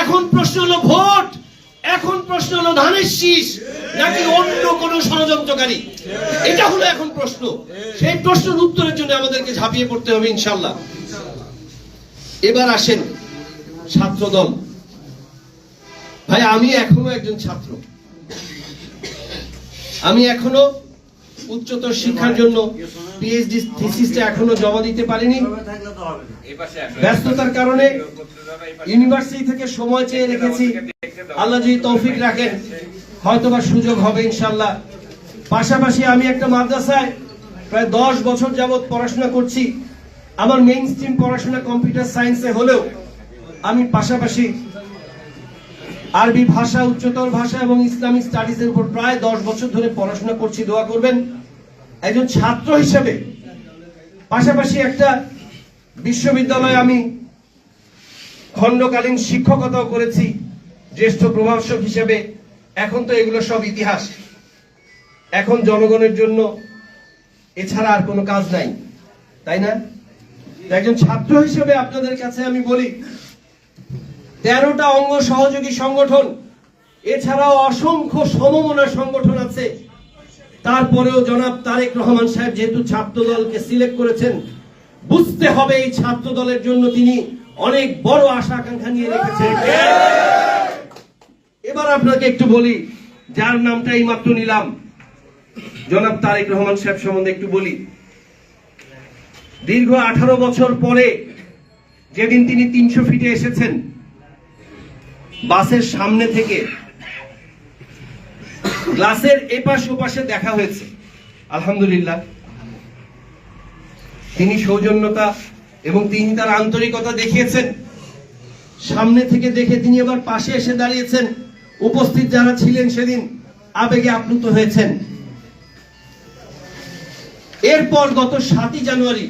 এখন প্রশ্ন হলো ভোট, এখন প্রশ্ন হলো ধানের শীষ নাকি অন্য কোন ষড়যন্ত্রকারী, এটা হলো এখন প্রশ্ন। সেই প্রশ্নের উত্তরের জন্য আমাদেরকে ঝাঁপিয়ে পড়তে হবে ইনশাআল্লাহ। এবার আসেন ছাত্রদল। ভাই আমি এখনো একজন ছাত্র, আমি এখনো উচ্চতর শিক্ষার জন্য পিএইচডি থিসিসটা এখনো জমা দিতে পারিনি। ব্যস্ততার কারণে ইউনিভার্সিটি থেকে সময় চেয়ে রেখেছি। আল্লাহ যদি তৌফিক রাখেন হয়তোবা সুযোগ হবে ইনশাআল্লাহ। পাশাপাশি আমি একটা মাদ্রাসায় প্রায় 10 বছর যাবত পড়াশোনা করছি। আমার মেইন স্ট্রিম পড়াশোনা কম্পিউটার সায়েন্সে হলেও আমি পাশাপাশি আরবি ভাষা, উচ্চতর ভাষা এবং ইসলামিক স্টাডিজের উপর প্রায় 10 বছর ধরে পড়াশোনা করছি। দোয়া করবেন। একজন ছাত্র হিসেবে পাশাপাশি একটা বিশ্ববিদ্যালয়ে আমি খণ্ডকালীন শিক্ষকতাও করেছি জ্যেষ্ঠ প্রভাষক হিসেবে। এখন তো এগুলো সব ইতিহাস, এখন জনগণের জন্য এছাড়া আর কোনো কাজ নাই, তাই না? একজন ছাত্র হিসেবে আপনাদের কাছে আমি বলি 13টা অঙ্গ সহযোগী সংগঠন, এছাড়াও অসংখ্য সমমনা সংগঠন আছে। তারপরেও জনাব তারেক রহমান সাহেব যেহেতু ছাত্র দলকে সিলেক্ট করেছেন, বুঝতে হবে এই ছাত্র দলের জন্য তিনি অনেক বড় আশা আকাঙ্ক্ষা নিয়ে রেখেছেন। এবার আপনাকে একটু বলি, যার নামটা এই মাত্র নিলাম, জনাব তারেক রহমান সাহেব সম্বন্ধে একটু বলি। দীর্ঘ 18 বছর পরে যেদিন তিনি 300 ফিটে এসেছেন, বাসের সামনে থেকে গ্লাসের এপাশ ওপাশে দেখা হয়েছে। আলহামদুলিল্লাহ, তিনি সৌজন্যতা এবং তিনি তার আন্তরিকতা দেখিয়েছেন। সামনে থেকে দেখে তিনি আবার পাশে এসে দাঁড়িয়েছেন। উপস্থিত যারা ছিলেন সেদিন আবেগে আপ্লুত হয়েছেন। এরপর গত 7ই জানুয়ারি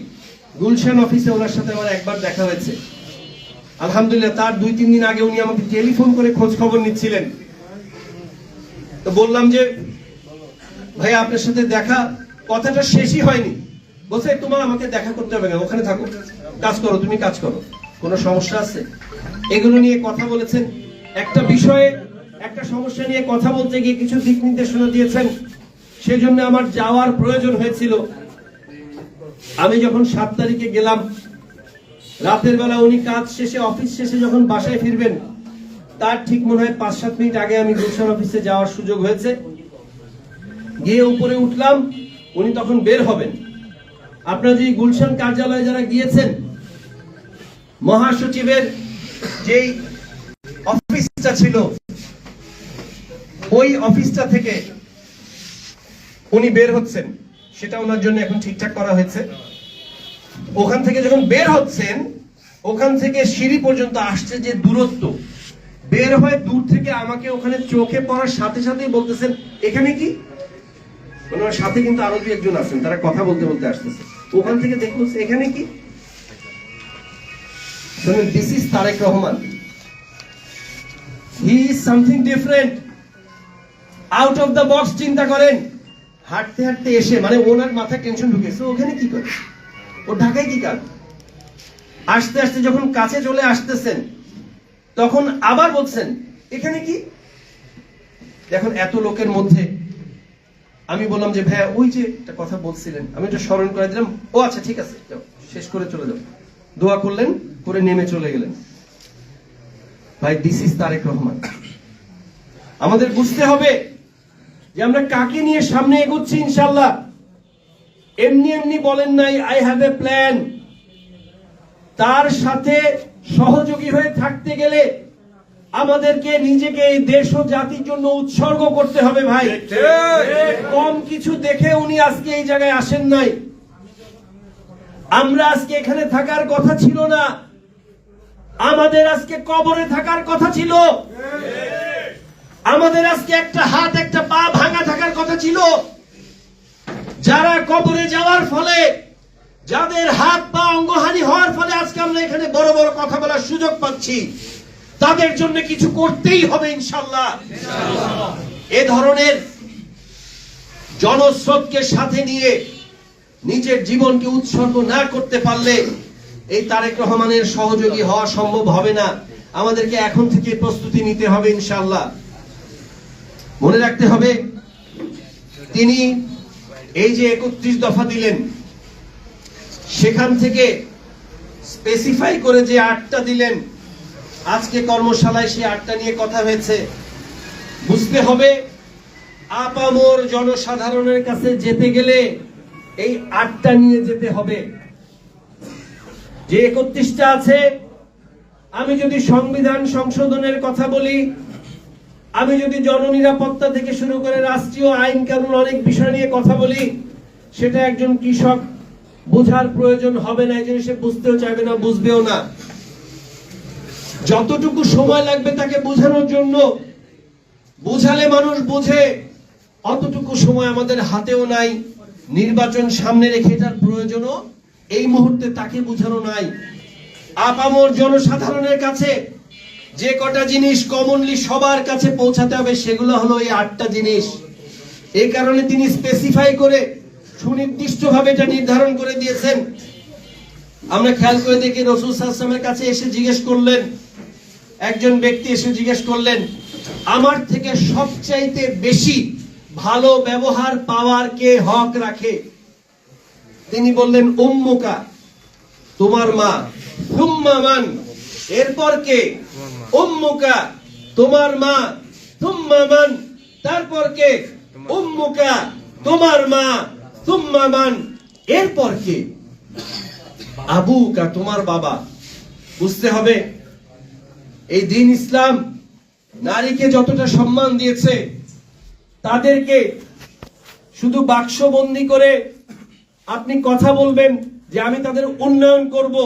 গুলশান অফিসে ওনার সাথে আমার একবার দেখা হয়েছে। আলহামদুলিল্লাহ, তার 2-3 দিন আগে উনি আমাকে টেলিফোন করে খোঁজ খবর নিচ্ছিলেন। তো বললাম যে ভাই আপনার সাথে দেখা, কথাটা শেষই হয়নি। বলছে তোমার আমাকে দেখা করতে হবে না, ওখানে থাকো, কাজ করো, তুমি কাজ করো, কোনো সমস্যা আছে? এগুলো নিয়ে কথা বলেছেন। একটা বিষয়ে, একটা সমস্যা নিয়ে কথা বলতে গিয়ে কিছু দিক নির্দেশনা দিয়েছেন, সেজন্য আমার যাওয়ার প্রয়োজন হয়েছিল। আমি যখন 7 তারিখে গেলাম, রাতের বেলা উনি কাজ শেষে, অফিস শেষে যখন বাসায় ফিরবেন, তার ঠিক মনে হয় 5-7 মিনিট আগে আমি গুলশান অফিসে যাওয়ার সুযোগ হয়েছে। গিয়ে উপরে উঠলাম, উনি তখন বের হবেন। আপনারা যে গুলশান কার্যালয়ে যারা গিয়েছেন, মহাসচিবের যেই অফিসটা ছিল, ওই অফিসটা থেকে উনি বের হচ্ছেন, সেটা ওনার জন্য এখন ঠিকঠাক করা হয়েছে। ওখান থেকে যখন বের হচ্ছেন, ওখান থেকে সিঁড়ি পর্যন্ত আসছে যে দূরত্ব, বের হয়ে দূর থেকে আমাকে ওখানে চোখে পড়ার সাথে সাথেই বলতেছেন এখানে কি। ওনার সাথে কিন্তু আরো 2-1 জন আছেন, তারা কথা বলতে বলতে আসতেছে। ওখান থেকে দেখলো এখানে কি। This is Tarique Rahman. He is something different, out of the box. চিন্তা করেন, হাঁটতে হাঁটতে এসে, মানে ওনার মাথায় টেনশন ঢুকেছে, ওখানে কি করে, ও ঢাকায় কি কাজ। আস্তে আস্তে যখন কাছে চলে আসতেছেন, তখন আবার বলছেন এখানে কি। দেখুন এত লোকের মধ্যে আমি বললাম যে ভাইয়া ওই যে একটা কথা বলছিলেন, আমি এটা স্মরণ করে দিলাম। ও আচ্ছা ঠিক আছে, যাও, শেষ করে চলে যাও। দোয়া করলেন, করে নেমে চলে গেলেন। ভাই দিস ইজ তারেক রহমান। আমাদের বুঝতে হবে যে আমরা কাকে নিয়ে সামনে এগোচ্ছি। ইনশাআল্লাহ এমনি এমনি বলেন নাই আই হ্যাভ এ প্ল্যান। তার সাথে সহযোগী হয়ে থাকতে গেলে আমাদেরকে নিজেকে এই দেশ ও জাতির জন্য উৎসর্গ করতে হবে। ভাই কম কিছু দেখে উনি আজকে এই জায়গায় আসেন নাই। আমরা আজকে এখানে থাকার কথা ছিল না, আমাদের আজকে কবরে থাকার কথা ছিল। আমাদের আজকে একটা হাত একটা পা ভাঙা থাকার কথা ছিল। যারা কবরে যাওয়ার ফলে, যাদের হাত পা অঙ্গহানি হওয়ার ফলে আজকে আমরা এখানে বড় বড় কথা বলার সুযোগ পাচ্ছি, তাদের জন্য কিছু করতেই হবে ইনশাআল্লাহ। এ ধরনের জনস্রোতকে সাথে নিয়ে নিজের জীবনকে উৎসর্গ না করতে পারলে এই তারেক রহমানের সহযোগী হওয়া সম্ভব হবে না। আমাদেরকে এখন থেকে প্রস্তুতি নিতে হবে ইনশাআল্লাহ। মনে রাখতে হবে তিনি এই যে 31 দফা দিলেন, সেখান থেকে স্পেসিফাই করে যে 8টা দিলেন, আজকে কর্মশালায় সেই 8টা নিয়ে কথা হয়েছে। বুঝতে হবে আপামর জনসাধারণের কাছে যেতে গেলে এই 8টা নিয়ে যেতে হবে। যে 31টা আছে, আমি যদি সংবিধান সংশোধনের কথা বলি, আমি যদি জননিরাপত্তা থেকে শুরু করে রাষ্ট্রীয় আইন কানুন অনেক বিষয় নিয়ে কথা বলি, সেটা একজন কৃষক বোঝার প্রয়োজন হবে না, এই জন্য সে বুঝতেও চাইবে না, বুঝবেও না। যতটুকু সময় লাগবে তাকে বোঝানোর জন্য, বোঝালে মানুষ বোঝে, অতটুকু সময় আমাদের হাতেও নাই। নির্বাচন সামনে রেখে এটার প্রয়োজনও এই মুহূর্তে তাকে বোঝানো নাই। আপামর জনসাধারণের কাছে যে কটা জিনিস কমনলি সবার কাছে পৌঁছাতে হবে, সেগুলো হলো এই 8টা জিনিস। এই কারণে তিনি স্পেসিফাই করে সুনির্দিষ্টভাবে এটা নির্ধারণ করে দিয়েছেন। আমরা খেয়াল করে দেখি, রাসূল সাল্লাল্লাহু আলাইহি ওয়াসাল্লামের কাছে এসে জিজ্ঞেস করলেন, একজন ব্যক্তি এসে জিজ্ঞেস করলেন, আমার থেকে সবচাইতে বেশি ভালো ব্যবহার পাওয়ার কে হক রাখে? তিনি বললেন, উম্মুকা, তোমার মা। সুম্মা মান, এরপর কে? উম্মুকা, তোমার মা। সুম্মা মান, তারপর কে? উম্মুকা, তোমার মা। সুম্মা মান, এরপর কে? আবুকা, তোমার বাবা। বুঝতে হবে এই দ্বীন ইসলাম নারীকে যতটা সম্মান দিয়েছে, তাদেরকে শুধু বাক্সবন্দি করে আপনি কথা বলবেন যে আমি তাদের উন্নয়ন করব।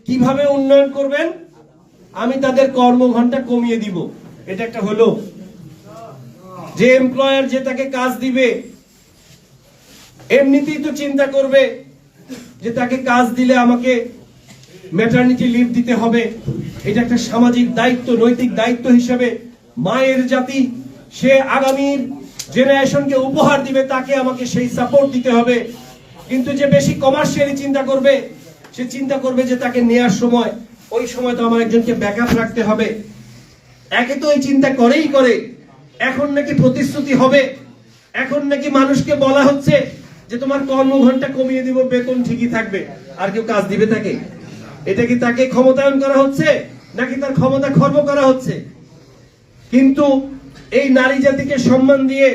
কিভাবে উন্নয়ন করবেন? আমি তাদের কর্মঘণ্টা কমিয়ে দিব। এটা একটা হলো। যে এমপ্লয়ার যে তাকে কাজ দিবে, এমনিতেই তো চিন্তা করবে যে তাকে কাজ দিলে আমাকে ম্যাটারনিটি লিভ দিতে হবে। এটা একটা সামাজিক দায়িত্ব, নৈতিক দায়িত্ব হিসেবে মায়ের জাতি, সে আগামীর জেনারেশনকে উপহার দিবে, তাকে আমাকে সেই সাপোর্ট দিতে হবে। কিন্তু যে বেশি কমার্শিয়ালি চিন্তা করবে, সে চিন্তা করবে যে তাকে নেয়ার সময়, ওই সময় তো আমার একজনকে ব্যাকআপ রাখতে হবে। একে তো এই চিন্তা করেই করে। এখন নাকি প্রতিশ্রুতি হবে, এখন নাকি মানুষকে বলা হচ্ছে যে তোমার কর্মঘণ্টা কমিয়ে দিব, বেতন ঠিকই থাকবে। আর কেউ কাজ দিবে তাকে? এটা কি তাকে ক্ষমতায়ন করা হচ্ছে, নাকি তার ক্ষমতা খর্ব করা হচ্ছে? কিন্তু এই নারী জাতিকে সম্মান দিয়ে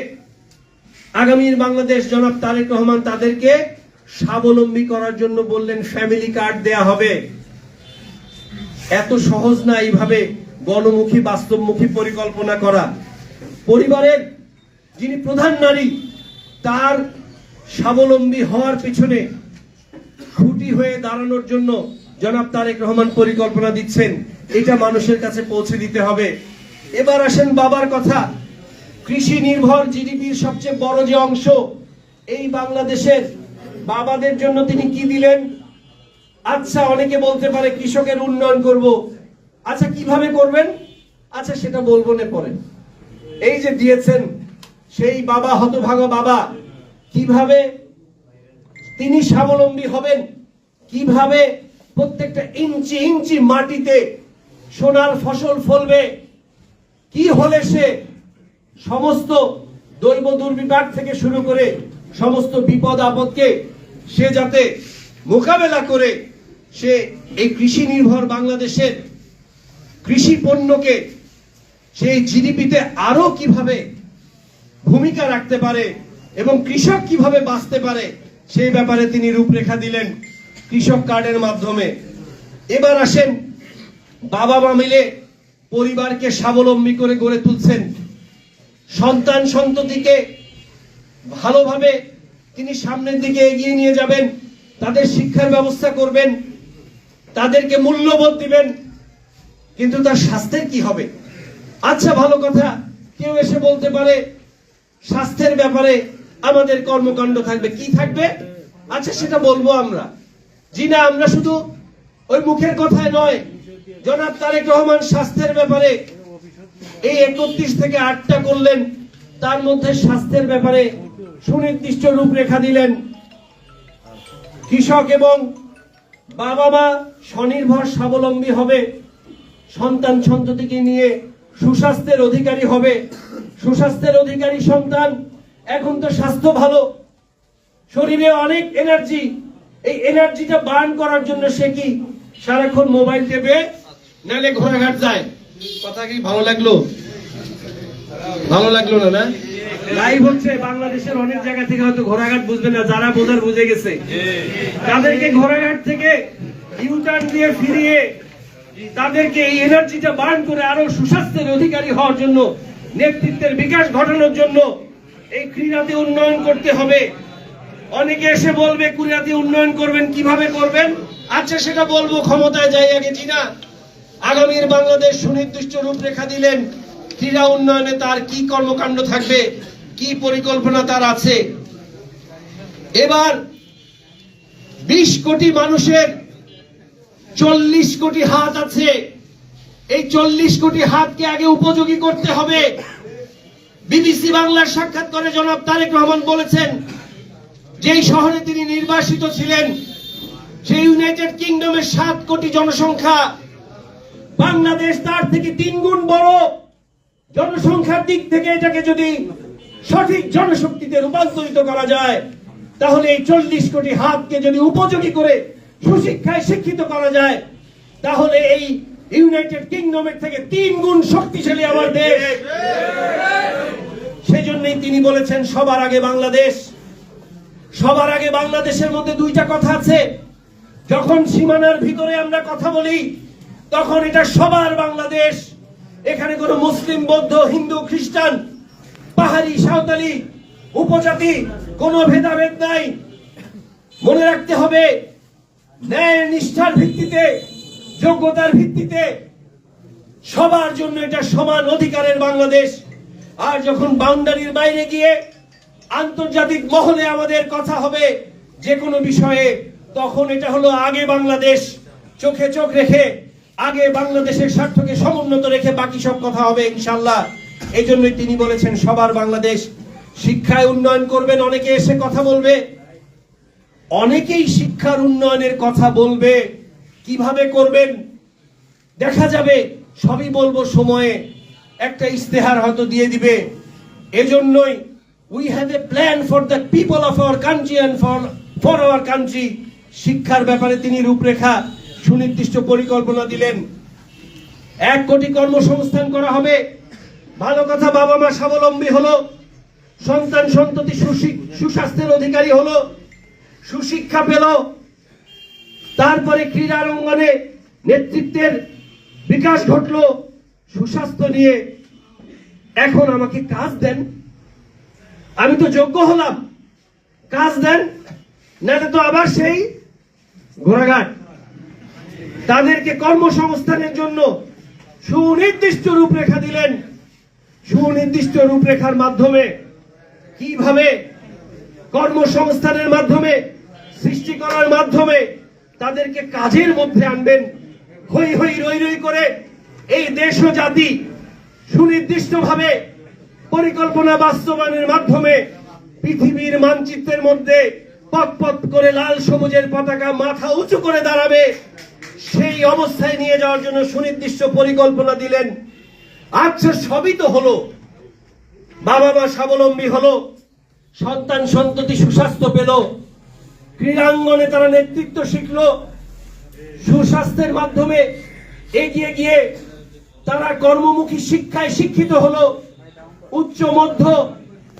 আগামীর বাংলাদেশ জনাব তারেক রহমান তাদেরকে স্বাবলম্বী করার জন্য বললেন ফ্যামিলি কার্ড দেয়া হবে। এত সহজ না এইভাবে গণমুখী বাস্তবমুখী পরিকল্পনা করা। পরিবারের যিনি প্রধান নারী, তার স্বাবলম্বী হওয়ার পিছনে খুঁটি হয়ে দাঁড়ানোর জন্য জনাব তারেক রহমান পরিকল্পনা দিচ্ছেন। এটা মানুষের কাছে পৌঁছে দিতে হবে। এবার আসেন বাবার কথা। কৃষি নির্ভর জিডিপির সবচেয়ে বড় যে অংশ এই বাংলাদেশের, বাবাদের জন্য তিনি কি দিলেন? আচ্ছা, অনেকে বলতে পারে কৃষকের উন্নয়ন করব। আচ্ছা, কিভাবে করবেন? আচ্ছা, সেটা বলবো না পরে। এই যে দিয়েছেন সেই বাবা, হতভাগা বাবা, কিভাবে তিনি স্বাবলম্বী হবেন, কিভাবে প্রত্যেকটা ইঞ্চি ইঞ্চি মাটিতে সোনার ফসল ফলবে, কি হলে সে সমস্ত দৈব দুর্বিপাক থেকে শুরু করে সমস্ত বিপদ আপদকে সে যাতে মোকাবেলা করে সে এই কৃষি নির্ভর বাংলাদেশের কৃষি পণ্যকে সেই জিডিপিতে আরো কিভাবে ভূমিকা রাখতে পারে এবং কৃষক কিভাবে বাঁচতে পারে, সেই ব্যাপারে তিনি রূপরেখা দিলেন কৃষক কার্ডের মাধ্যমে। এবার আসেন, বাবা মা মিলে পরিবারকে স্বাবলম্বী করে গড়ে তুলছেন। সন্তান সন্ততিকে ভালোভাবে তিনি সামনের দিকে এগিয়ে নিয়ে যাবেন, তাদের শিক্ষার ব্যবস্থা করবেন, তাদেরকে মূল্যবোধ দিবেন। কিন্তু তার স্বাস্থ্যের কি হবে? আচ্ছা, ভালো কথা, কেউ এসে বলতে পারে স্বাস্থ্যের ব্যাপারে আমাদের কর্মকাণ্ড থাকবে। কি থাকবে? আচ্ছা, সেটা বলবো আমরা। জি না, আমরা শুধু ওই মুখের কথায় নয়, জনাব তারেক রহমান স্বাস্থ্যের ব্যাপারে এই 31 থেকে 8টা করলেন, তার মধ্যে স্বাস্থ্যের ব্যাপারে সুনির্দিষ্ট রূপরেখা দিলেন। কৃষক এবং বাবা মা স্বনির্ভর স্বাবলম্বী হবে, সন্তান সন্ততিকে নিয়ে সুস্বাস্থ্যের অধিকারী হবে। সুস্বাস্থ্যের অধিকারী সন্তান, এখন তো স্বাস্থ্য ভালো, শরীরে অনেক এনার্জি, এই এনার্জিটা বার্ন করার জন্য সে কি সারাক্ষণ মোবাইল টেপে নালে ঘোড়াঘাট যায়। কথা কি ভালো লাগলো? ভালো লাগলো না? না, লাইভ হচ্ছে বাংলাদেশের অনেক জায়গা থেকে, হয়তো ঘোড়াঘাট বুঝবে না, যারা বোঝার বুঝে গেছে, তাদেরকে ঘোড়াঘাট থেকে ইউটার্ন দিয়ে ফিরিয়ে তাদেরকে এই এনার্জিটা বার্ন করে আরো সুস্বাস্থ্যের অধিকারী হওয়ার জন্য, নেতৃত্বের বিকাশ ঘটানোর জন্য এই ক্রীড়াতে উন্নয়ন করতে হবে। অনেকে এসে বলবে ক্রীড়াতে উন্নয়ন করবেন, কিভাবে করবেন? আচ্ছা, সেটা বলবো, ক্ষমতায় যাই আগে। জিনা আগামীর বাংলাদেশ সুনির্দিষ্ট রূপরেখা দিলেন, ক্রীড়া উন্নয়নে তার কি কর্মকাণ্ড থাকবে, কি পরিকল্পনা তার আছে। এবার 20 কোটি মানুষের 40 কোটি হাত আছে, এই 40 কোটি হাতকে আগে উপযোগী করতে হবে। বিবিসি বাংলার সাক্ষাৎকারে জনাব তারেক রহমান বলেছেন, যেই শহরে তিনি নির্বাসিত ছিলেন সেই ইউনাইটেড কিংডমের 7 কোটি জনসংখ্যা, বাংলাদেশ তার থেকে 3 গুণ বড়। জনসংখ্যার দিক থেকে এটাকে যদি সঠিক জনশক্তিতে রূপান্তরিত করা যায়, তাহলে এই 40 কোটি হাতকে যদি উপযোগী করে সুশিক্ষায় শিক্ষিত করা যায়, তাহলে এই ইউনাইটেড কিংডমের থেকে 3 গুণ শক্তিশালী আমার দেশ। সেজন্যই তিনি বলেছেন সবার আগে বাংলাদেশ। সবার আগে বাংলাদেশের মধ্যে 2টা কথা আছে। যখন সীমানার ভিতরে আমরা কথা বলি, তখন এটা সবার বাংলাদেশ। এখানে কোনো মুসলিম, বৌদ্ধ, হিন্দু, খ্রিস্টান, পাহাড়ি, সাঁওতালি, উপজাতি কোনো ভেদাভেদ নাই। মনে রাখতে হবে, ন্যায় নিষ্ঠার ভিত্তিতে, যোগ্যতার ভিত্তিতে সবার জন্য এটা সমান অধিকারের বাংলাদেশ। আর যখন বাউন্ডারির বাইরে গিয়ে আন্তর্জাতিক মহলে আমাদের কথা হবে যে কোনো বিষয়ে, তখন এটা হলো আগে বাংলাদেশ। চোখে চোখ রেখে আগে বাংলাদেশের স্বার্থকে সমুন্নত রেখে বাকি সব কথা হবে ইনশাআল্লাহ। এই জন্যই তিনি বলেছেন সবার বাংলাদেশ। শিক্ষায় উন্নয়ন করবেন, অনেকে এসে কথা বলবে, অনেকেই শিক্ষার উন্নয়নের কথা বলবে। কিভাবে করবেন দেখা যাবে, সবই বলবো সময়ে। একটা ইস্তেহার হয়তো দিয়ে দিবে। এজন্যই we have a plan for the people of our country and for our country। শিক্ষার ব্যাপারে তিনি রূপরেখা, সুনির্দিষ্ট পরিকল্পনা দিলেন। 1 কোটি কর্মসংস্থান করা হবে। ভালো কথা, বাবা মা স্বাবলম্বী হলো, সন্তান সন্ততি সুস্বাস্থ্যের অধিকারী হলো, সুশিক্ষা পেল, তারপরে ক্রীড়ার অঙ্গনে নেতৃত্বের বিকাশ ঘটলো সুস্বাস্থ্য নিয়ে। এখন আমাকে কাজ দেন, আমি তো যোগ্য হলাম, কাজ দেন, না তো আবার সেই ঘোড়াঘাট। তাদেরকে কর্মসংস্থানের জন্য সুনির্দিষ্ট রূপরেখা দিলেন। সুনির্দিষ্ট রূপরেখার মাধ্যমে কিভাবে কর্মসংস্থানের মাধ্যমে, সৃষ্টি করার মাধ্যমে তাদেরকে কাজের মধ্যে আনবেন। হই হই রই রই করে এই দেশ ও জাতি সুনির্দিষ্টভাবে পরিকল্পনা বাস্তবায়নের মাধ্যমে পৃথিবীর মানচিত্রের মধ্যে পথ পথ করে লাল সবুজের পতাকা মাথা উঁচু করে দাঁড়াবে, সেই অবস্থায় নিয়ে যাওয়ার জন্য সুনির্দিষ্ট পরিকল্পনা দিলেন। আচ্ছা, সবই তো হলো, বাবা মা স্বাবলম্বী হলো, সন্তান সন্ততি সুস্বাস্থ্য পেল, ক্রীড়াঙ্গনে তারা নেতৃত্ব শিখলো, সুস্বাস্থ্যের মাধ্যমে এগিয়ে গিয়ে তারা কর্মমুখী শিক্ষায় শিক্ষিত হলো, উচ্চ মধ্য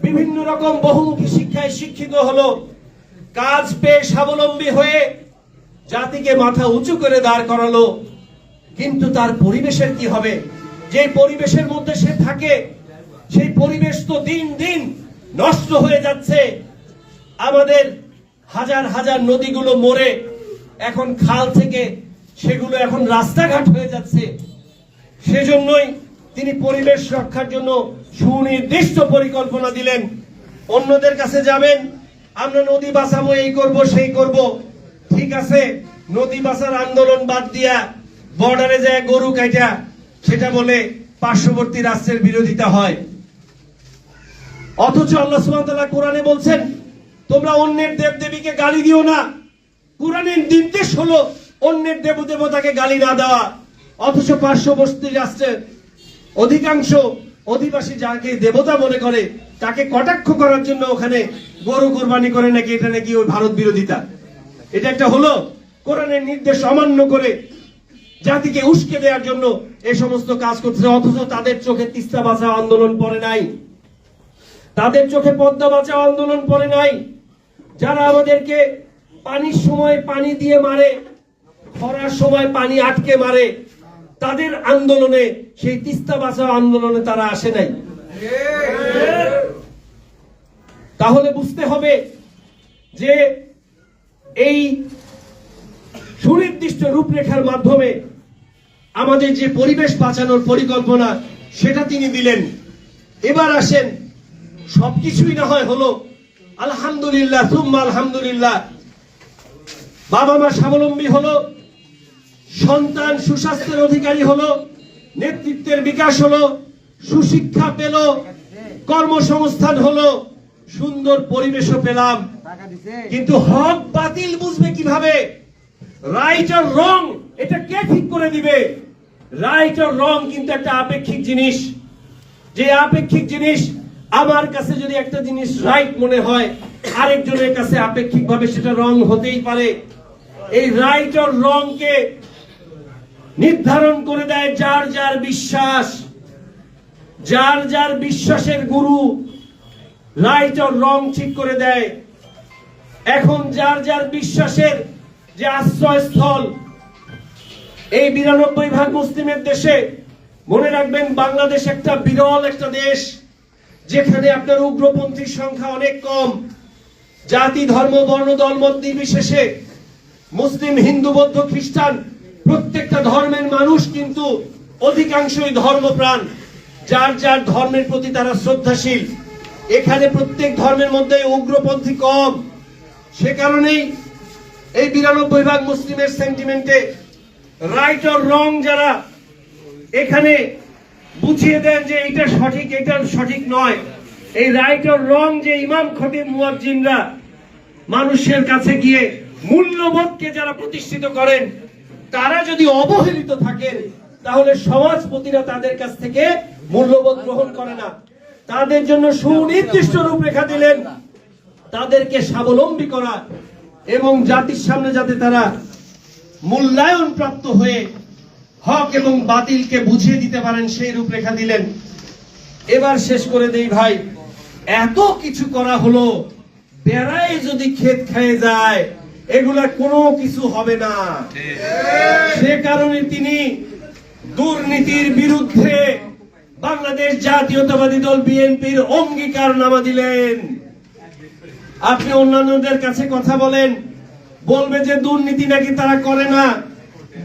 বিভিন্ন রকম বহুমুখী শিক্ষায় শিক্ষিত হলো, কাজ পেয়ে স্বাবলম্বী হয়ে জাতিকে মাথা উঁচু করে দাঁড় করালো। কিন্তু তার পরিবেশের কি হবে? যে পরিবেশের মধ্যে সে থাকে, সেই পরিবেশ তো দিন দিন নষ্ট হয়ে যাচ্ছে। আমাদের হাজার হাজার নদীগুলো মরে এখন খাল থেকে সেগুলো এখন রাস্তাঘাট হয়ে যাচ্ছে। সেজন্যই তিনি পরিবেশ রক্ষার জন্য সুনির্দিষ্ট পরিকল্পনা দিলেন। অন্যদের কাছে যাবেন, আমরা নদী বাঁচাবো, এই করব সেই করব, ঠিক আছে, নদী বাঁচার আন্দোলন বাদ দিয়া বর্ডারে যায় গরু কাটা, সেটা বলে পার্শ্ববর্তী রাষ্ট্রের বিরোধিতা হয়। অথচ আল্লাহ সুবহানাহু ওয়া তাআলা কোরআনে বলছেন, তোমরা অন্যের দেবদেবীকে গালি দিও না। কোরআনের নির্দেশ হলো অন্যের দেবদেবতাকে গালি না দেওয়া। অথচ পার্শ্ববর্তী রাষ্ট্রের অধিকাংশ অধিবাসী যাকে দেবতা মনে করে তাকে কটাক্ষ করার জন্য ওখানে গরু কোরবানি করে, নাকি এটা নাকি ওই ভারত বিরোধিতা। এটা একটা হলো কোরআনের নির্দেশ অমান্য করে জাতিকে উস্কে দেওয়ার জন্য এই সমস্ত কাজ করছে। অথচ তাদের চোখে তিস্তা বাঁচাও আন্দোলন পড়ে নাই, তাদের চোখে পদ্মা বাঁচাও আন্দোলন পড়ে নাই। যারা আমাদেরকে পানির সময় পানি দিয়ে মারে, খরার সময় পানি আটকে মারে, তাদের আন্দোলনে, সেই তিস্তা বাঁচাও আন্দোলনে তারা আসে নাই। তাহলে বুঝতে হবে যে এই সুনির্দিষ্ট রূপরেখার মাধ্যমে আমাদের যে পরিবেশ বাঁচানোর পরিকল্পনা সেটা তিনি দিলেন। এবার আসেন, সবকিছুই না হয় হলো, আলহামদুলিল্লাহ সুম্মা আলহামদুলিল্লাহ, বাবা মা স্বাবলম্বী হলো, সন্তান সুস্বাস্থ্যের অধিকারী হলো, নেতৃত্বের বিকাশ হলো, সুশিক্ষা পেল, কর্মসংস্থান হলো, সুন্দর পরিবেশও পেলাম। কিন্তু হক বাতিল বুঝবে কিভাবে? রাইট আর রং এটা কে ঠিক করে দিবে? রাইট আর রং কিন্তু একটা আপেক্ষিক জিনিস। যে আপেক্ষিক জিনিস, আমার কাছে যদি একটা জিনিস রাইট মনে হয়, আরেকজনের কাছে আপেক্ষিকভাবে সেটা রং হতেই পারে। এই রাইট আর রং কে নির্ধারণ করে দেয় যার যার বিশ্বাস, যার যার বিশ্বাসের গুরু রাইট আর রং ঠিক করে দেয়। এখন যার যার বিশ্বাসের যে আশ্রয়স্থল, এই ৯২ মুসলিমের দেশে, মনে রাখবেন বাংলাদেশ একটা বিরল একটা দেশ, যেখানে আপনার উগ্রপন্থীর সংখ্যা অনেক কম। জাতি ধর্ম বর্ণ দলমত নির্বিশেষে মুসলিম হিন্দু বৌদ্ধ খ্রিস্টান প্রত্যেকটা ধর্মের মানুষ কিন্তু অধিকাংশই ধর্মপ্রাণ, যার যার ধর্মের প্রতি তারা শ্রদ্ধাশীল। এখানে প্রত্যেক ধর্মের মধ্যে উগ্রপন্থী কম। সে কারণেই এই ৯২ মুসলিমের সেন্টিমেন্টে রাইট অর রং যারা এখানে বুঝিয়ে দেন যে এটা সঠিক এটা সঠিক নয়, এই রাইট অর রং যে ইমাম খতিব মুয়াজ্জিনরা মানুষের কাছে গিয়ে মূল্যবোধকে যারা প্রতিষ্ঠিত করেন, তারা যদি অবহেলিত থাকেন তাহলে সমাজপতিরা তাদের কাছ থেকে মূল্যবোধ গ্রহণ করে না। তাদের জন্য সুনির্দিষ্ট রূপরেখা দিলেন, তাদেরকে স্বাবলম্বী করা এবং জাতির সামনে যাতে তারা মূল্যায়ন প্রাপ্ত হয়ে হক এবং বাতিলকে বুঝিয়ে দিতে পারেন সেই রূপরেখা দিলেন। এবার শেষ করে দেই ভাই, এত কিছু করা হলো, বেড়ায় যদি ক্ষেত খেয়ে যায় এগুলা কোনো কিছু হবে না। সে কারণে তিনি দুর্নীতির বিরুদ্ধে বাংলাদেশ জাতীয়তাবাদী দল বিএনপির অঙ্গীকারনামা দিলেন। আপনি অন্যান্যদের কাছে কথা বলেন, বলবে যে দুর্নীতি নাকি তারা করে না।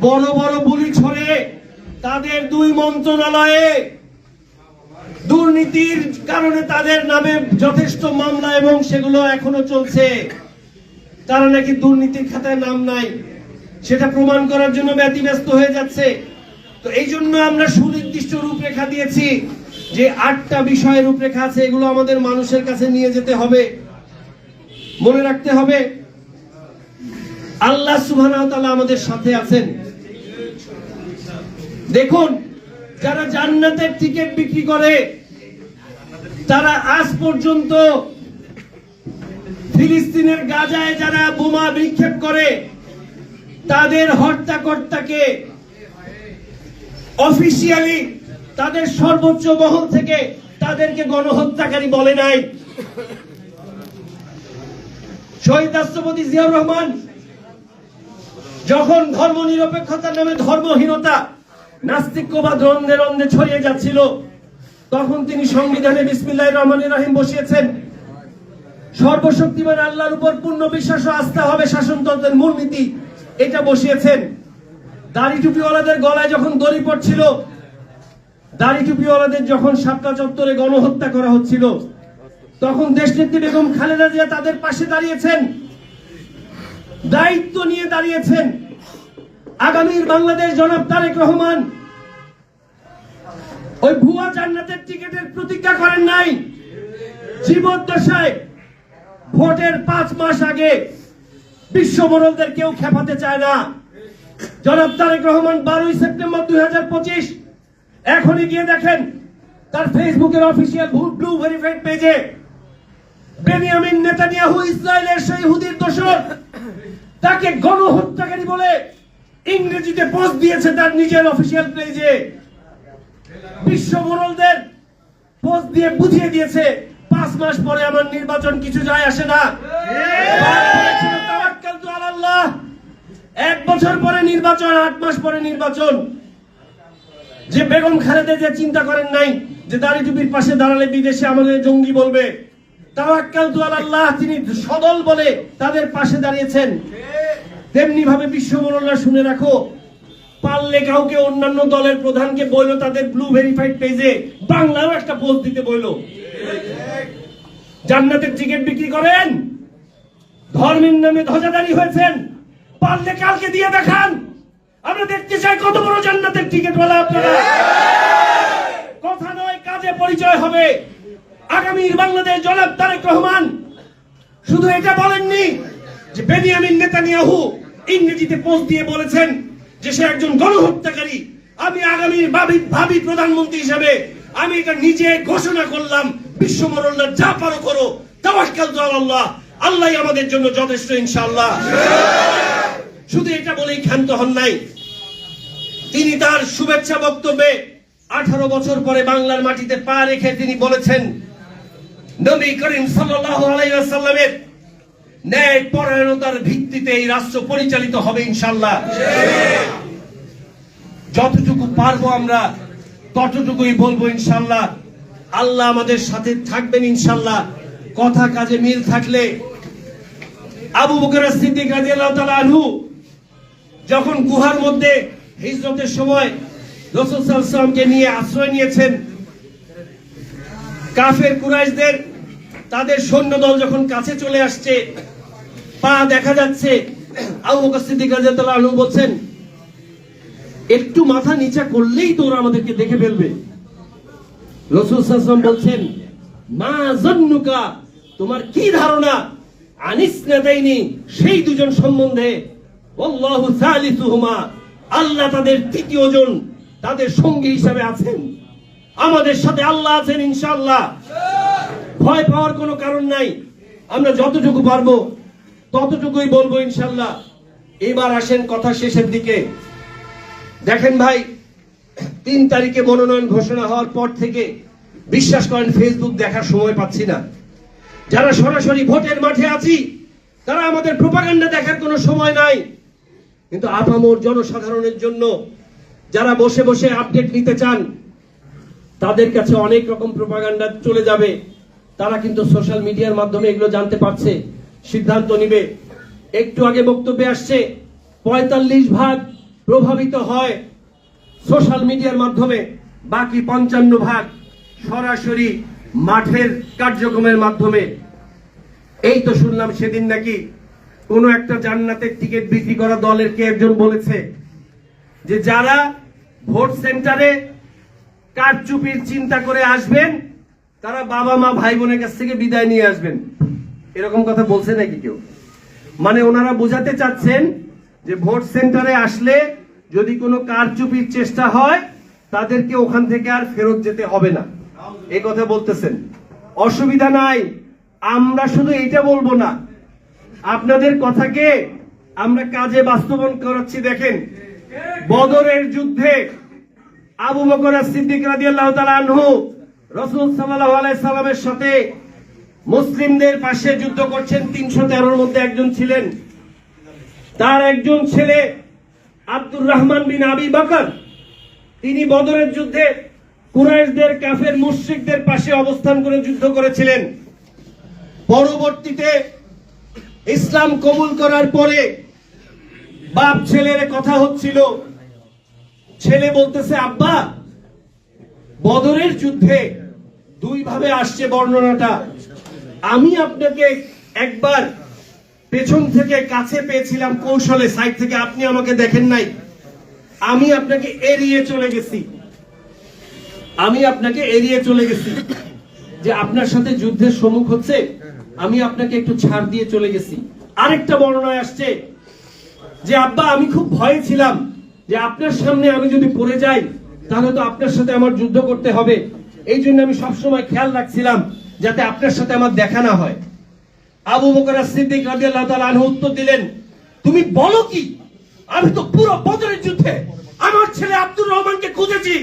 বড় বড় বুলি ছড়ে তাদের দুই মন্ত্রণালয়ে দুর্নীতির কারণে তাদের নামে যথেষ্ট মামলা এবং সেগুলো এখনো চলছে। তারা নাকি দুর্নীতির খাতায় নাম নাই, সেটা প্রমাণ করার জন্য ব্যতিব্যস্ত হয়ে যাচ্ছে। তো এই জন্য আমরা সুনির্দিষ্ট রূপরেখা দিয়েছি যে ৮টা বিষয়ের রূপরেখা আছে, এগুলো আমাদের মানুষের কাছে নিয়ে যেতে হবে। মনে রাখতে হবে আল্লাহ সুবহানাহু ওয়া তাআলা আমাদের সাথে আছেন। দেখুন, যারা জান্নাতের টিকিট বিক্রি করে তারা আজ পর্যন্ত ফিলিস্তিনের গাজায় যারা বোমা নিক্ষেপ করে তাদের হত্যাকর্তাকে অফিসিয়ালি তাদের সর্বোচ্চ মহল থেকে তাদেরকে গণহত্যাকারী বলে নাই। শহীদ রাষ্ট্রপতি জিয়াউর রহমান যখন ধর্ম নিরপেক্ষতার নামে ধর্মহীনতা নাস্তিক্যবাদ রন্ধে রন্ধে ছড়িয়ে যাচ্ছিল, তখন তিনি সংবিধানে বিসমিল্লাহির রহমানির রহিম বসিয়েছেন। সর্বশক্তিমান আল্লাহর উপর পূর্ণ বিশ্বাস ও আস্থা হবে শাসনতন্ত্রের মূলনীতি, এটা বসিয়েছেন। দাড়ি টুপিওয়ালাদের গলায় যখন দড়ি পড়ছিল, দাড়ি টুপিওয়ালাদের যখন শাপলা চত্বরে গণহত্যা করা হচ্ছিল, তখন দেশনেত্রী বেগম খালেদা জিয়া তাদের পাশে দাঁড়িয়েছেন, দায়িত্ব নিয়ে দাঁড়িয়েছেন। আগামীর বাংলাদেশ জনাব তারেক রহমান ওই ভুয়া জান্নাতের টিকিটের প্রতিজ্ঞা করেন নাই। জীবদ্দশায় ভোটের 5 মাস আগে বিশ্ব মোড়লদের কেউ খেপাতে চায় না। জনাব তারেক রহমান 12 সেপ্টেম্বর 2025 এখনই গিয়ে দেখেন তার ফেসবুকের অফিসিয়াল ব্লু ভেরিফাইড পেজে বেনিয়ামিন নেতানিয়াহু ইসরায়েলের সেই ইহুদির দোসর তাকে গণহত্যাকারী বলে ইংরেজিতে পোস্ট দিয়েছে তার নিজের অফিসিয়াল পেজে। বিশ্ব মোড়লদের পোস্ট দিয়ে বুঝিয়ে দিয়েছে 5 মাস পরে আমার নির্বাচন কিছু যায় আসে না। তাওয়াক্কালতু আলাল্লাহ, 1 বছর পরে নির্বাচন, 8 মাস পরে নির্বাচন। যে বেগম খালেদা যে চিন্তা করেন নাই যে দাড়ি টুপির পাশে দাঁড়ালে বিদেশে আমাদের জঙ্গি বলবে, তাওয়াক্কালতু আলাল্লাহ তিনি সদল বলে তাদের পাশে দাঁড়িয়েছেন। তেমনি ভাবে বিশ্ব মোড়লরা শুনে রাখো, পারলে কাউকে অন্যান্য দলের প্রধানকে বললো তাদের ব্লু ভেরিফাইড পেজে বাংলাও একটা পোস্ট দিতে বললো। জান্নাতের টিকিট বিক্রি করেন, ধর্মের নামে ধ্বজাধারী হয়েছেন, পারলে কালকে দিয়ে দেখান, আমরা দেখতে চাই কত বড় জান্নাতের টিকিটওয়ালা আপনারা। কথা নয় কাজে পরিচয় হবে। আগামীর বাংলাদেশ জনাব তারেক রহমান শুধু এটা বলেননি যে বেনিয়ামিন নেতানিয়াহু ইংরেজিতে পোস্ট দিয়ে বলেছেন যে সে একজন গণহত্যাকারী। আমি আগামীর ভাবি প্রধানমন্ত্রী হিসেবে আমি এটা নিজে ঘোষণা করলাম, বিশ্ব মোড়লরা যা পারো করো, তাওয়াক্কালতু আলাল্লাহ, আল্লাহই আমাদের জন্য যথেষ্ট ইনশাআল্লাহ। শুধু এটা বলেই ক্ষান্ত হন নাই, তিনি তার শুভেচ্ছা বক্তব্যে 18 বছর পরে বাংলার মাটিতে পা রেখে তিনি বলেছেন নবী করিম সাল্লাল্লাহু আলাইহি ওয়াসাল্লামের ন্যায় পরায়ণতার ভিত্তিতে এই রাষ্ট্র পরিচালিত হবে ইনশাআল্লাহ। যতটুকু পারবো আমরা ততটুকুই বলবো ইনশাআল্লাহ। আল্লাহ আমাদের সাথে থাকবেন ইনশাআল্লাহ। কথা কাজে মিল থাকলে আবু বকর সিদ্দিক রাদিয়াল্লাহু তাআলা আনহু যখন গুহার মধ্যে হিজরতের সময় রাসূল সাল্লাল্লাহু আলাইহি ওয়াসাল্লামকে নিয়ে আশ্রয় নিয়েছেন, কাফের কুরাইশদের তাদের সৈন্যদল যখন কাছে চলে আসছে, পা দেখা যাচ্ছে, আবু বকর সিদ্দিক রাদিয়াল্লাহু আনহু বলছেন একটু মাথা নিচা করলেই তো ওরা আমাদেরকে দেখে ফেলবে। রাসূল সাল্লাল্লাহু আলাইহি ওয়াসাল্লাম বলছেন মা জান্নুকা, তোমার কি ধারণা আনিসনাতাইনি, সেই দুজন সম্বন্ধে, আল্লাহু সালিসুহুমা, আল্লাহ তাদের তৃতীয় জন, তাদের সঙ্গী হিসাবে আছেন। আমাদের সাথে আল্লাহ আছেন ইনশাআল্লাহ। ভয় পাওয়ার কোনো কারণ নাই। আমরা যতটুকু পারবো ততটুকুই বলবো ইনশাআল্লাহ। এবার আসেন কথা শেষের দিকে। দেখেন ভাই, 3 তারিখে মনোনয়ন ঘোষণা হওয়ার পর থেকে বিশ্বাস করেন ফেসবুক দেখার সময় পাচ্ছি না। যারা সরাসরি ভোটের মাঠে আছি তারা আমাদের প্রোপাগান্ডা দেখার কোনো সময় নাই, কিন্তু আপামর জনসাধারণের জন্য যারা বসে বসে আপডেট নিতে চান তাদের কাছে অনেক রকম প্রোপাগান্ডা চলে যাবে। তারা কিন্তু সোশ্যাল মিডিয়ার মাধ্যমে এগুলো জানতে পারছে, সিদ্ধান্ত নিবে। একটু আগে বক্তব্যে আসছে 45% প্রভাবিত হয় সোশ্যাল মিডিয়ার মাধ্যমে, বাকি 55% সরাসরি মাঠের কার্যক্রমের মাধ্যমে। এই তো শুনলাম সেদিন নাকি কোন একটা জান্নাতের টিকিট বিক্রি করা দলের কে একজন বলেছে যে যারা ভোট সেন্টারে কারচুপির চিন্তা করে আসবেন তারা বাবা মা ভাই বোনের কাছ থেকে বিদায় নিয়ে আসবেন। এরকম কথা বলছে নাকি কেউ? মানে ওনারা বোঝাতে চাচ্ছেন যে ভোট সেন্টারে আসলে যদি কোনো কারচুপির চেষ্টা হয় তাদেরকে ওখান থেকে আর ফেরত যেতে হবে না, এই কথা বলতেছেন। অসুবিধা নাই, আমরা শুধু এইটা বলবো না, আপনাদের কথাকে আমরা কাজে বাস্তবায়ন করাচ্ছি। দেখেন, বদরের যুদ্ধে আবু বকর সিদ্দিক রাদিয়াল্লাহু তাআলা আনহু রাসূল সাল্লাল্লাহু আলাইহি সাল্লামের সাথে মুসলিমদের পাশে যুদ্ধ করছেন। 313 মধ্যে একজন ছিলেন, তার একজন ছেলে আব্দুর রহমান বিন আবি বকর, তিনি বদরের যুদ্ধে কুরাইশদের কাফের মুশরিকদের পাশে অবস্থান করে যুদ্ধ করেছিলেন। পরবর্তীতে ইসলাম কবুল করার পরে বাপ ছেলের কথা হচ্ছিল, ছেলে বলতেছে আব্বা বদরের যুদ্ধে 2 ভাবে আসছে বর্ণনাটা, আমি আপনাকে একবার পেছন থেকে কাছে পেয়েছিলাম কৌশলে, সাইড থেকে আপনি আমাকে দেখেন নাই, আমি আপনাকে এড়িয়ে চলে গেছি, যে আপনার সাথে যুদ্ধের সম্মুখ হচ্ছে, আমি আপনাকে একটু ছাড় দিয়ে চলে গেছি। আরেকটা বর্ণনায় আসছে যে আব্বা আমি খুব ভয়ে ছিলাম, যে আপনার সামনে আমি যদি পড়ে যাই তাহলে তো আপনার সাথে আমার যুদ্ধ করতে হবে। এই জন্য আমি সবসময় খেয়াল রাখছিলাম যাতে আপনার সাথে আমার দেখা না হয়। আবু বকর সিদ্দিক রাদিয়াল্লাহু তাআলা আনহু উত্তর দিলেন, তুমি বলো কি? আমি তো পুরো বদরের যুদ্ধে আমার ছেলে আব্দুর রহমানকে খুঁজেছি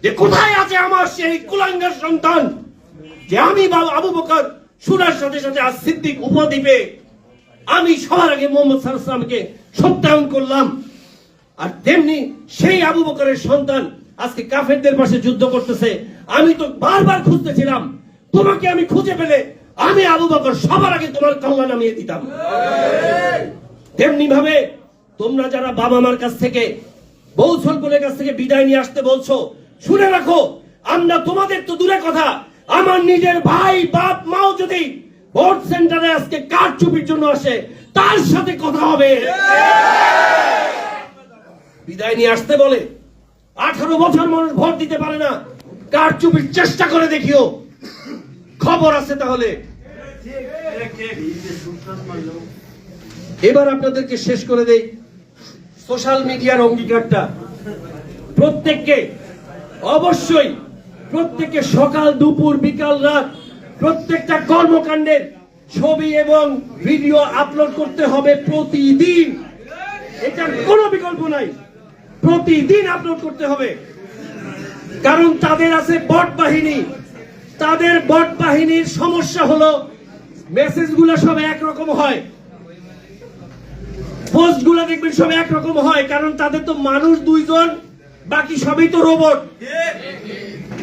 যে কোথায় আছে আমার সেই কুলাঙ্গার সন্তান, যে আমি আবু বকর শোনার সাথে সাথে আজ সিদ্দিক উপদ্বীপে আমি সবার আগে মুহাম্মদ সাল্লাল্লাহু আলাইহি ওয়াসাল্লামকে সত্যায়ন করলাম। আর তেমনি সেই আবু বকরের সন্তান আজকে কাফেরদের পাশে যুদ্ধ করতেছে। আমি তো বারবার খুঁজতেছিলাম, তোমাকে আমি খুঁজে পেলে আমি আবু বকর সবার আগে তোমার কল্লা নামিয়ে দিতাম। তেমনি ভাবে তোমরা যারা বাবা মার কাছ থেকে, বউ ছোটগুলোর কাছ থেকে বিদায় নিয়ে আসতে বলছো, শুনে রাখো, আমরা তোমাদের তো দূরে কথা, আমার নিজের ভাই বাপ মাও যদি ভোট সেন্টারে আজকে কারচুপির জন্য আসে, তার সাথে কথা হবে। বিদায় নিয়ে আসতে বলে 18 বছর মানুষ ভোট দিতে পারে না, কারচুপির চেষ্টা করে দেখিও, খবর আছে। তাহলে এবার আপনাদেরকে শেষ করে দেই সোশ্যাল মিডিয়ার অঙ্গীকারটা। প্রত্যেককে অবশ্যই প্রত্যেককে সকাল দুপুর বিকাল রাত প্রত্যেকটা কর্মকাণ্ডের ছবি এবং ভিডিও আপলোড করতে হবে প্রতিদিন। এটার কোনো বিকল্প নাই, প্রতিদিন আপলোড করতে হবে। কারণ তাদের আছে বট বাহিনী, তাদের বট বাহিনীর সমস্যা হলো মেসেজগুলো সব একরকম হয়, পোস্টগুলো দেখবেন সব একরকম হয়। কারণ তাদের তো মানুষ দুইজন, বাকি সবই তো রোবট।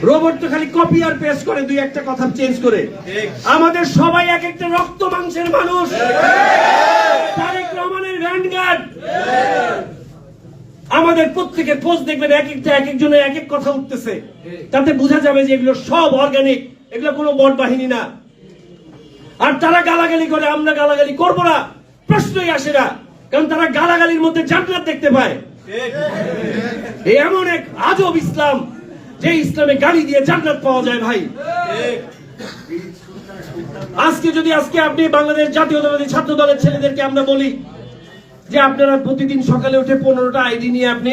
রোবট তো খালি কপি আর পেস্ট করে, দুই একটা কথা চেঞ্জ করে। আমাদের সবাই এক একটা রক্ত মাংসের মানুষ, তারেক রহমানের ভ্যানগার্ড। আমাদের প্রত্যেকের পোস্ট দেখবেন এক একটা এক একজনের এক এক কথা উঠতেছে, তাতে বোঝা যাবে যে এগুলো সব অর্গানিক, এগুলো কোনো বট বাহিনী না। আর তারা গালাগালি করে, আমরা গালাগালি করবো না, প্রশ্নই আসে না। কারণ তারা গালাগালির মধ্যে জান্নাত দেখতে পায়। এমন এক আজব ইসলাম, যে ইসলামে গালি দিয়ে জান্নাত পাওয়া যায় ভাই। আজকে আপনি বাংলাদেশ জাতীয়তাবাদী ছাত্র দলের ছেলেদেরকে আমরা বলি যে আপনারা প্রতিদিন সকালে উঠে 15টা আইডি নিয়ে আপনি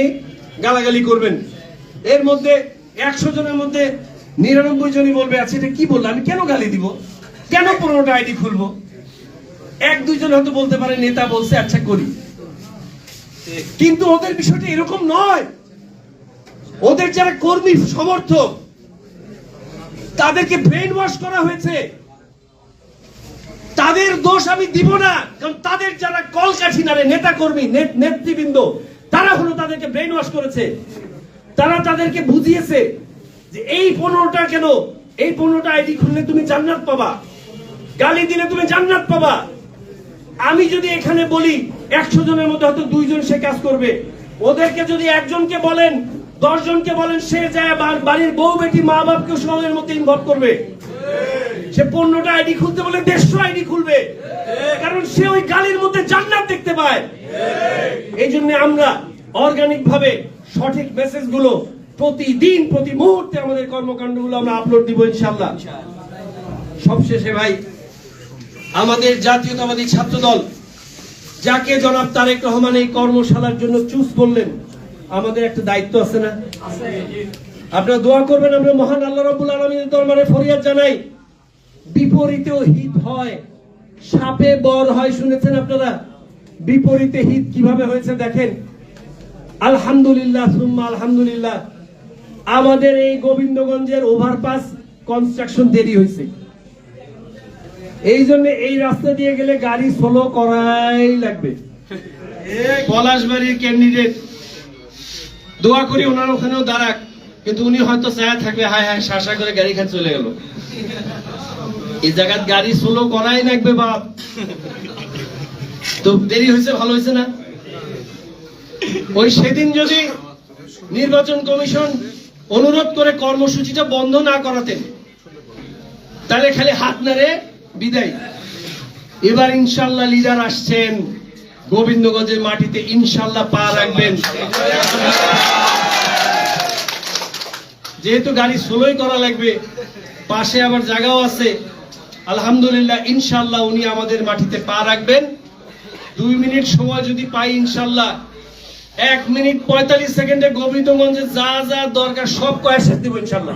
গালাগালি করবেন, এর মধ্যে 100 জনের মধ্যে 99 জনই বলবে, আচ্ছা এটা কি বললো, আমি কেন গালি দিব, কেন 15টা আইডি খুলবো। 1-2 জন হয়তো বলতে পারে নেতা বলছে, আচ্ছা করি। কিন্তু ওদের বিষয়টা এরকম নয়। ওদের যারা কর্মী সমর্থক, তাদেরকে ব্রেন ওয়াশ করা হয়েছে। তাদের দোষ আমি দিব না, কারণ তাদের যারা কলকাঠি নারে নেতা কর্মী নেতৃবৃন্দ, তারা হলো তাদেরকে ব্রেন ওয়াশ করেছে। তারা তাদেরকে বুঝিয়েছে যে এই 15টা কেন, এই 15টা আইডি খুললে তুমি জান্নাত পাবা, গালি দিলে তুমি জান্নাত পাবা। আমি যদি এখানে বলি 100 জনের মধ্যে হয়তো 2 জন সে কাজ করবে। ওদেরকে যদি একজনকে বলেন, 10 জনকে বলেন, সে যায় বাড়ির বউ বেটি মা বাপকে সমাজের মধ্যে ইনভলভ করবে। সে 15টা আইডি খুলতে বলে 150 আইডি খুলবে, কারণ সে ওই গালির মধ্যে জান্নাত দেখতে পায়। এই জন্য আমরা অর্গানিক ভাবে সঠিক মেসেজ গুলো প্রতিদিন প্রতি মুহূর্তে আমাদের কর্মকাণ্ডগুলো আমরা আপলোড দিব ইনশাআল্লাহ। সবশেষে ভাই, আমাদের জাতীয়তাবাদী ছাত্র দল যাকে জনাব তারেক রহমান এই কর্মশালার জন্য চুজ করলেন, আমাদের একটা দায়িত্ব আছে না? আপনারা দোয়া করবেন, আমরা মহান আল্লাহ রাব্বুল আলামিনের দরবারে ফরিয়াদ জানাই। বিপরীতেও হিত হয়, সাপে বর হয়, শুনেছেন আপনারা? বিপরীতে হিত কিভাবে হয়েছে দেখেন। আলহামদুলিল্লাহ সুম্মা আলহামদুলিল্লাহ, আমাদের এই গোবিন্দগঞ্জের ওভারপাস কনস্ট্রাকশন দেরি হয়েছে। এই জন্য এই রাস্তা দিয়ে গেলে গাড়ি স্লো করাই লাগবে। পলাশবাড়ির ক্যান্ডিডেট, দোয়া করি ওনার ওখানেও দাঁড়াক, কিন্তু উনি হয়তো চায়া থাকবে, হায় হায় শাসা করে গাড়ি খান চলে গেল। এই জায়গায় গাড়ি স্লো করাই লাগবে বাপ। তো দেরি হয়েছে, ভালো হয়েছে না? ওই সেদিন যদি নির্বাচন কমিশন অনুরোধ করে কর্মসূচিটা বন্ধ না করাতেন, তাহলে খালি হাত নাড়ে বিদায়। এবার ইনশাল্লাহ লিডার আসছেন, গোবিন্দগঞ্জের মাটিতে ইনশাল্লাহ পা রাখবেন। যেহেতু গাড়ি স্লোই করা লাগবে, পাশে আবার জায়গাও আছে, আলহামদুলিল্লাহ ইনশাল্লাহ উনি আমাদের মাটিতে পা রাখবেন। 2 মিনিট সময় যদি পাই ইনশাল্লাহ 1 মিনিট 45 সেকেন্ডে গোবিন্দগঞ্জে যা যা দরকার সব কয়েক শেষ দিব ইনশাআল্লাহ।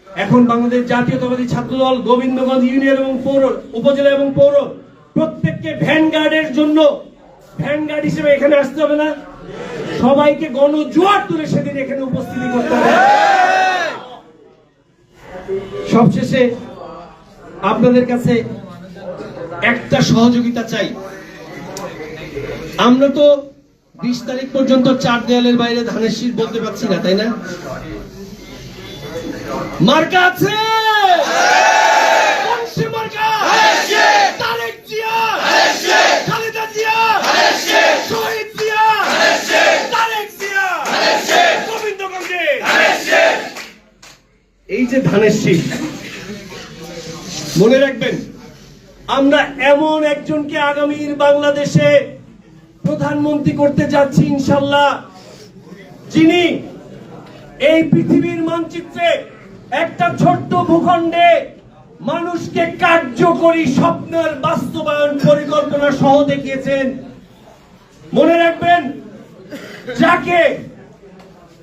এখন বাংলাদেশ জাতীয়তাবাদী ছাত্রদল গোবিন্দগঞ্জ ইউনিয়ন এবং পৌর, উপজেলা এবং পৌর প্রত্যেককে ভ্যানগার্ডের জন্য ভ্যানগার্ড হিসেবে এখানে আসতে হবে না, সবাইকে গণজোয়ার তুলে সেদিন এখানে উপস্থিতি করতে হবে। সবশেষে আপনাদের কাছে একটা সহযোগিতা চাই। আমরা তো 20 তারিখ পর্যন্ত 4 দেয়ালের বাইরে ধানের শীষ বলতে পারছি না, তাই না? মার্কা আছে, কোন সে মার্কা? তারেক জিয়া, খালেদা জিয়া, শহীদ জিয়া, তারেক জিয়া, গোবিন্দগঞ্জে এই যে ধানের শীষ, মনে রাখবেন আমরা এমন একজনকে আগামীর বাংলাদেশে প্রধানমন্ত্রী করতে যাচ্ছি ইনশাআল্লাহ, যিনি এই পৃথিবীর মানচিত্রে একটা ছোট্ট ভূখণ্ডে মানুষকে কার্যকরী স্বপ্নের বাস্তবায়ন পরিকল্পনা সহ দেখিয়েছেন। মনে রাখবেন, যাকে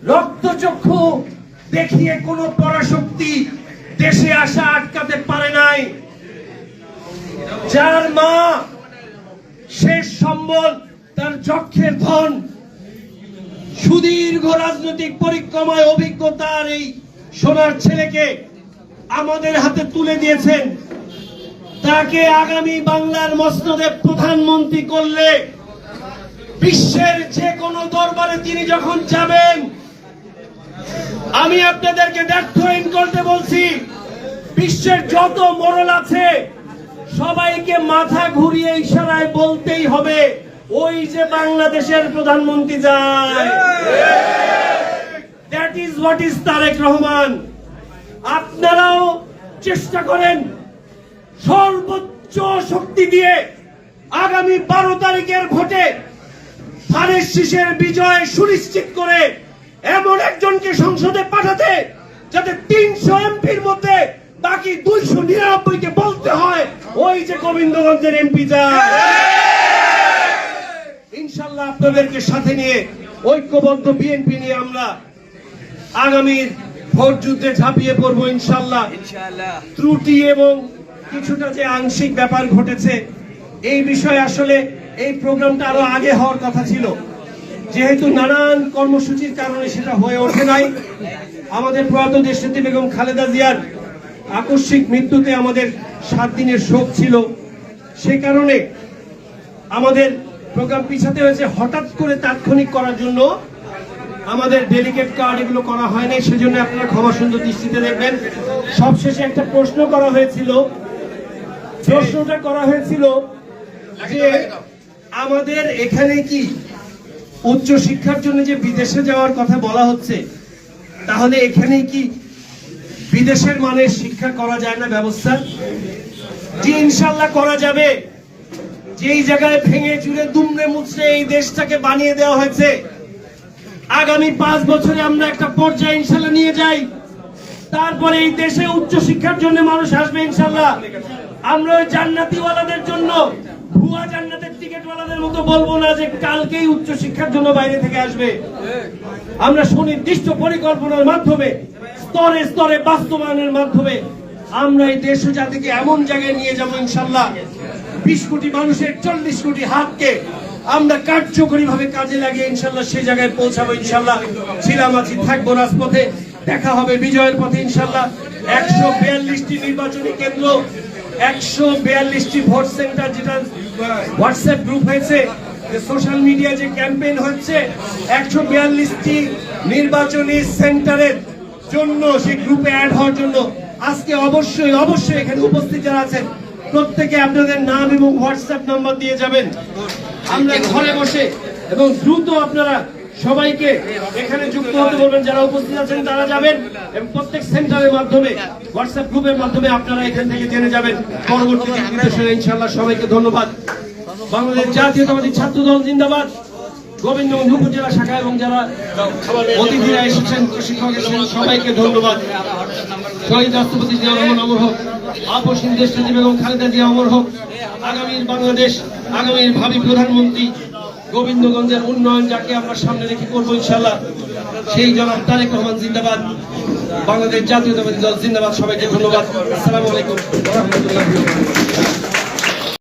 রক্তচক্ষু দেখিয়ে কোনো পরাশক্তি দেশে আসা আটকাতে পারে নাই, যার মা শেষ সম্বল তার যক্ষের ধন, সুদীর্ঘ রাজনৈতিক পরিক্রমায় অভিজ্ঞতার এই সোনার ছেলেকে আমাদের হাতে তুলে দিয়েছেন। তাকে আগামী বাংলার মসনদে প্রধানমন্ত্রী করলে বিশ্বের যে কোনো দরবারে তিনি যখন যাবেন, আমি আপনাদেরকে ডেটথইন করতে বলছি, বিশ্বের যত মোড়ল আছে সবাইকে মাথা ঘুরিয়ে ইশারায় বলতেই হবে, ওই যে বাংলাদেশের প্রধানমন্ত্রী যায়, that is what is Tarique Rahman. আপনারাও চেষ্টা করেন সর্বোচ্চ শক্তি দিয়ে আগামী 12 তারিখের ভোটে ধানের শীষের বিজয় সুনিশ্চিত করে এমন একজনকে সংসদে পাঠাতে, যাতে 300 এমপির মধ্যে বাকি 299কে বলতে হয় ওই যে গোবিন্দগঞ্জের এমপি যায়। ইনশাআল্লাহ আপনাদেরকে সাথে নিয়ে ঐক্যবদ্ধ বিএনপি নিয়ে আমরা আগামীর ভোট যুদ্ধে ঝাঁপিয়ে পড়বো ইনশাআল্লাহ। ত্রুটি এবং কিছুটা যে আংশিক ব্যাপার ঘটেছে, এই বিষয়ে আসলে এই প্রোগ্রামটা আরো আগে হওয়ার কথা ছিল, যেহেতু নানান কর্মসূচির কারণে সেটা হয়ে ওঠে নাই। আমাদের প্রয়াত দেশনেত্রী বেগম খালেদা জিয়ার আকস্মিক মৃত্যুতে আমাদের 7 দিনের শোক ছিল, সে কারণে আমাদের প্রোগ্রাম পিছাতে হয়েছে। হঠাৎ করে তাৎক্ষণিক করার জন্য আমাদের ডেলিগেট কার্ড এগুলো করা হয় নাই, সেজন্য আপনারা ক্ষমা সুন্দর দৃষ্টিতে দেখবেন। সবশেষে একটা প্রশ্ন করা হয়েছিল, প্রশ্নটা করা হয়েছিল যে আমাদের এখানে কি উচ্চ শিক্ষার জন্য যে বিদেশে যাওয়ার কথা বলা হচ্ছে, তাহলে এখানে কি বিদেশের মানের শিক্ষা করা যায় না ব্যবস্থা? যে ইনশাআল্লাহ করা যাবে। যেই জায়গায় ভেঙে চুরে দুমড়ে মুচড়ে এই দেশটাকে বানিয়ে দেওয়া হয়েছে, আগামী 5 বছরে আমরা একটা পর্যায়ে ইনশাআল্লাহ নিয়ে যাই, তারপরে এই দেশে উচ্চ শিক্ষার জন্য মানুষ আসবে ইনশাআল্লাহ। আমরা ওই জান্নাতিওয়ালাদের জন্য ভুয়া জান্নাতের টিকিটওয়ালাদের মতো বলবো না যে কালকেই উচ্চ শিক্ষার জন্য বাইরে থেকে আসবে। আমরা সুনির্দিষ্ট পরিকল্পনার মাধ্যমে স্তরে স্তরে বাস্তবায়নের মাধ্যমে আমরা এই দেশ ও জাতিকে এমন জায়গায় নিয়ে যাবো ইনশাআল্লাহ, 20 কোটি মানুষের 40 কোটি হাতকে আমরা কার্যকরী ভাবে কাজে লাগিয়ে ইনশাআল্লাহ সেই জায়গায় পৌঁছাবো ইনশাআল্লাহ। ছিলাম আছি, থাকবো রাজপথে, দেখা হবে বিজয়ের পথে ইনশাআল্লাহ। 142টি নির্বাচনী কেন্দ্র, 142টি ভোট সেন্টার, যেটা হোয়াটসঅ্যাপ গ্রুপ হয়েছে, সোশ্যাল মিডিয়া যে ক্যাম্পেইন হচ্ছে, 142টি নির্বাচনী সেন্টারের জন্য সেই গ্রুপে অ্যাড হওয়ার জন্য আজকে অবশ্যই অবশ্যই এখানে উপস্থিত যারা আছেন প্রত্যেকে আপনাদের নাম এবং হোয়াটসঅ্যাপ নাম্বার দিয়ে যাবেন। আমরা ঘরে বসে এবং দ্রুত আপনারা সবাইকে এখানে যুক্ত হতে বলবেন, যারা উপস্থিত আছেন তারা যাবেন এবং প্রত্যেক সেন্টারের মাধ্যমে হোয়াটসঅ্যাপ গ্রুপের মাধ্যমে আপনারা এখান থেকে জেনে যাবেন পরবর্তী নির্দেশনা ইনশাআল্লাহ। সবাইকে ধন্যবাদ। বাংলাদেশ জাতীয়তাবাদী ছাত্রদল জিন্দাবাদ। গোবিন্দগঞ্জ উপজেলা শাখা এবং যারা অতিথিরা এসেছেন, শিক্ষক এসেছেন, সবাইকে ধন্যবাদ। শহীদ রাষ্ট্রপতি জিয়া রহমান অমর হোক, আপসহীন দেশনেত্রী বেগম খালেদা জিয়া অমর হোক। আগামীর বাংলাদেশ, আগামীর ভাবি প্রধানমন্ত্রী গোবিন্দগঞ্জের উন্নয়ন যাকে আমরা সামনে রেখে করবো ইনশাল্লাহ, সেই জনাব তারেক রহমান জিন্দাবাদ, বাংলাদেশ জাতীয়তাবাদী দল জিন্দাবাদ। সবাইকে ধন্যবাদ। আসসালামু আলাইকুম ওয়া রাহমাতুল্লাহি ওয়া বারাকাতুহু।